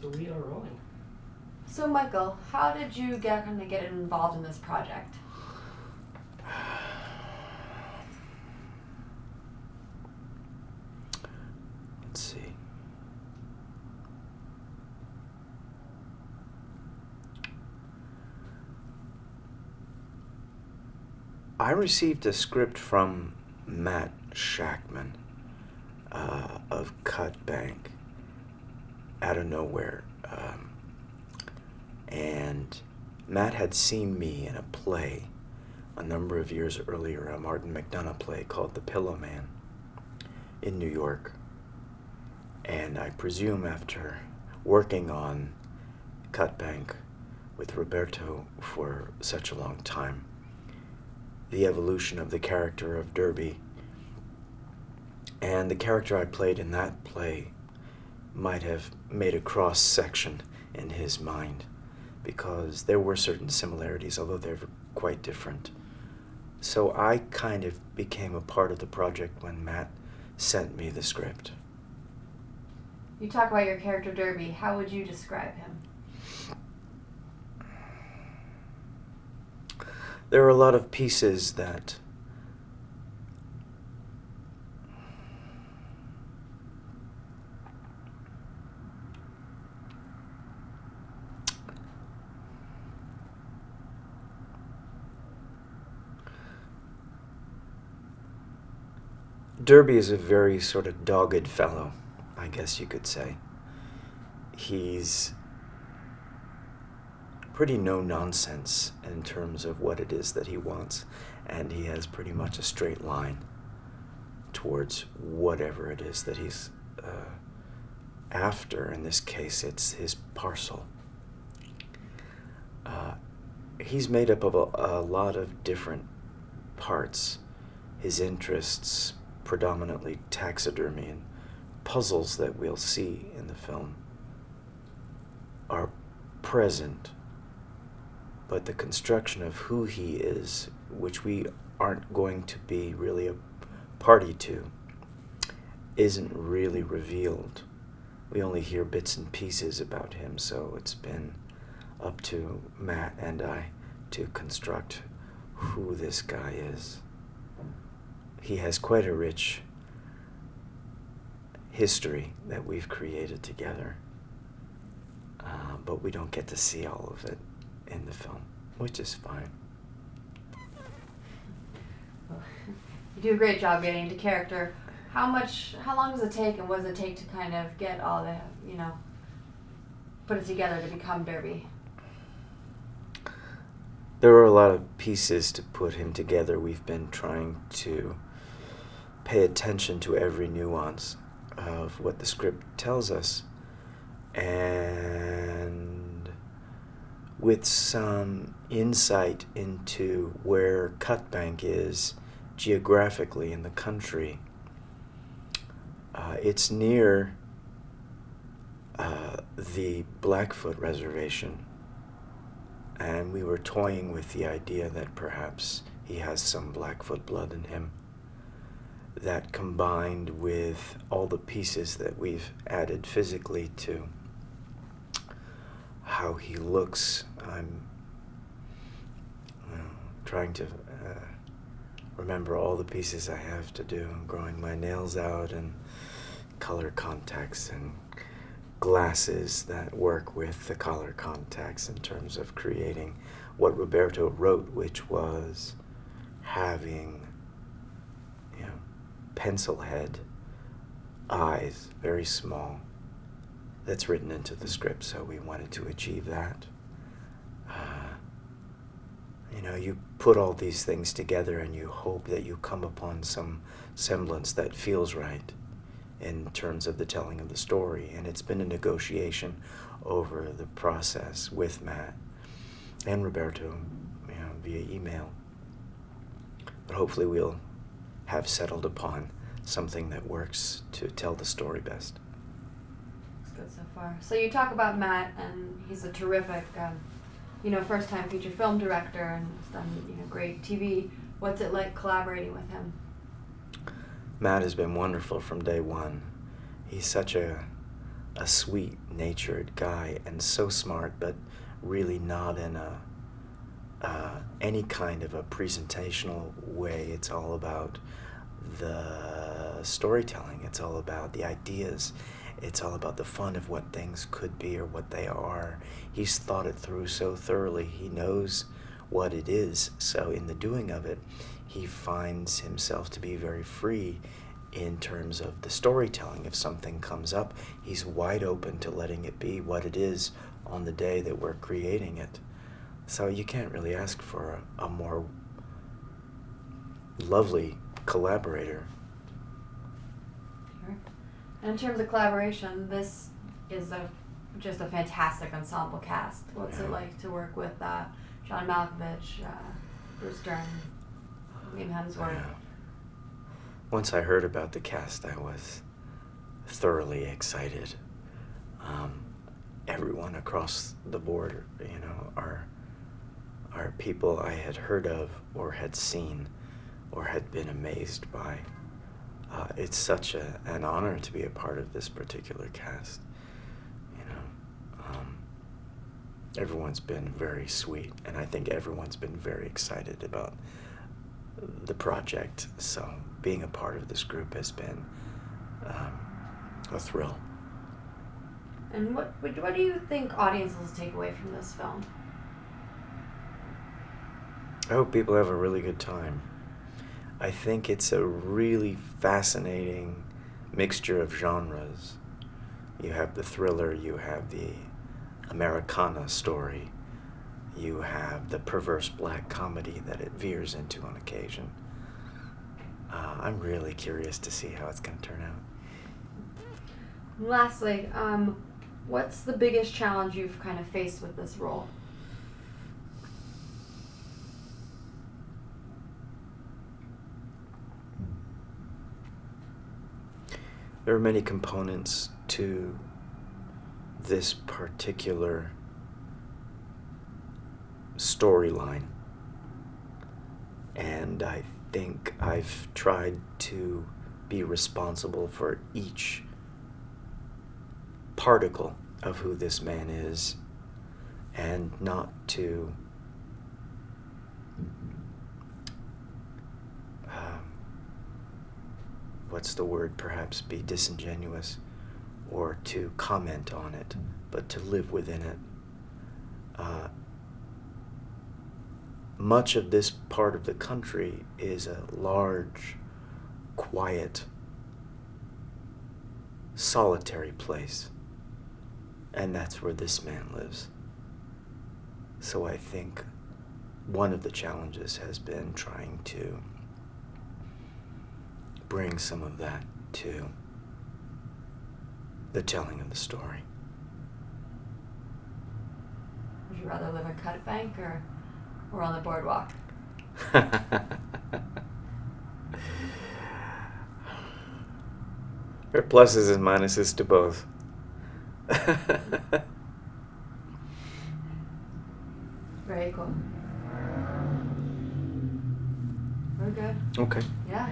the wheel rolling. So Michael, how did you get involved in this project? Let's see. I received a script from Matt Shackman of Cut Bank out of nowhere. And Matt had seen me in a play a number of years earlier, a Martin McDonagh play called The Pillow Man in New York. And I presume after working on Cut Bank with Roberto for such a long time, the evolution of the character of Derby and the character I played in that play might have made a cross-section in his mind, because there were certain similarities, although they were quite different. So I kind of became a part of the project when Matt sent me the script. You talk about your character Derby. How would you describe him? There are a lot of pieces that Derby is a very sort of dogged fellow, I guess you could say. He's pretty no-nonsense in terms of what it is that he wants, and he has pretty much a straight line towards whatever it is that he's after. In this case, it's his parcel. He's made up of a lot of different parts. His interests, predominantly taxidermy and puzzles that we'll see in the film, are present, but the construction of who he is, which we aren't going to be really a party to, isn't really revealed. We only hear bits and pieces about him, so it's been up to Matt and I to construct who this guy is. He has quite a rich history that we've created together, but we don't get to see all of it in the film, which is fine. You do a great job getting into character. How long does it take, and what does it take to kind of get all the, put it together to become Derby? There are a lot of pieces to put him together. We've been trying to pay attention to every nuance of what the script tells us, and with some insight into where Cut Bank is geographically in the country. It's near the Blackfoot Reservation, and we were toying with the idea that perhaps he has some Blackfoot blood in him. That combined with all the pieces that we've added physically to how he looks. I'm trying to remember all the pieces I have to do. I'm growing my nails out, and color contacts and glasses that work with the color contacts in terms of creating what Roberto wrote, which was having pencil head eyes, very small. That's written into the script, so we wanted to achieve that. You put all these things together and you hope that you come upon some semblance that feels right in terms of the telling of the story. And it's been a negotiation over the process with Matt and Roberto, via email. But hopefully we'll have settled upon something that works to tell the story best. It's good so far. So you talk about Matt, and he's a terrific, first-time feature film director, and has done, great TV. What's it like collaborating with him? Matt has been wonderful from day one. He's such a a sweet-natured guy and so smart, but really not in any kind of a presentational way. It's all about the storytelling. It's all about the ideas. It's all about the fun of what things could be or what they are. He's thought it through so thoroughly. He knows what it is. So in the doing of it, he finds himself to be very free in terms of the storytelling. If something comes up, he's wide open to letting it be what it is on the day that we're creating it. So you can't really ask for a more lovely collaborator. Sure. And in terms of collaboration, this is just a fantastic ensemble cast. What's it like to work with John Malkovich, Bruce Dern, Liam Hemsworth? Yeah. Once I heard about the cast, I was thoroughly excited. Everyone across the board, are people I had heard of or had seen or had been amazed by. It's such an honor to be a part of this particular cast. Everyone's been very sweet, and I think everyone's been very excited about the project. So being a part of this group has been a thrill. And what do you think audiences take away from this film? I hope people have a really good time. I think it's a really fascinating mixture of genres. You have the thriller, you have the Americana story, you have the perverse black comedy that it veers into on occasion. I'm really curious to see how it's going to turn out. Lastly, what's the biggest challenge you've kind of faced with this role? There are many components to this particular storyline, and I think I've tried to be responsible for each particle of who this man is, and not to perhaps be disingenuous or to comment on it, but to live within it. Much of this part of the country is a large, quiet, solitary place, and that's where this man lives. So I think one of the challenges has been trying to bring some of that to the telling of the story. Would you rather live in Cut Bank or on the boardwalk? There are pluses and minuses to both. Very cool. We're good. Okay. Yeah.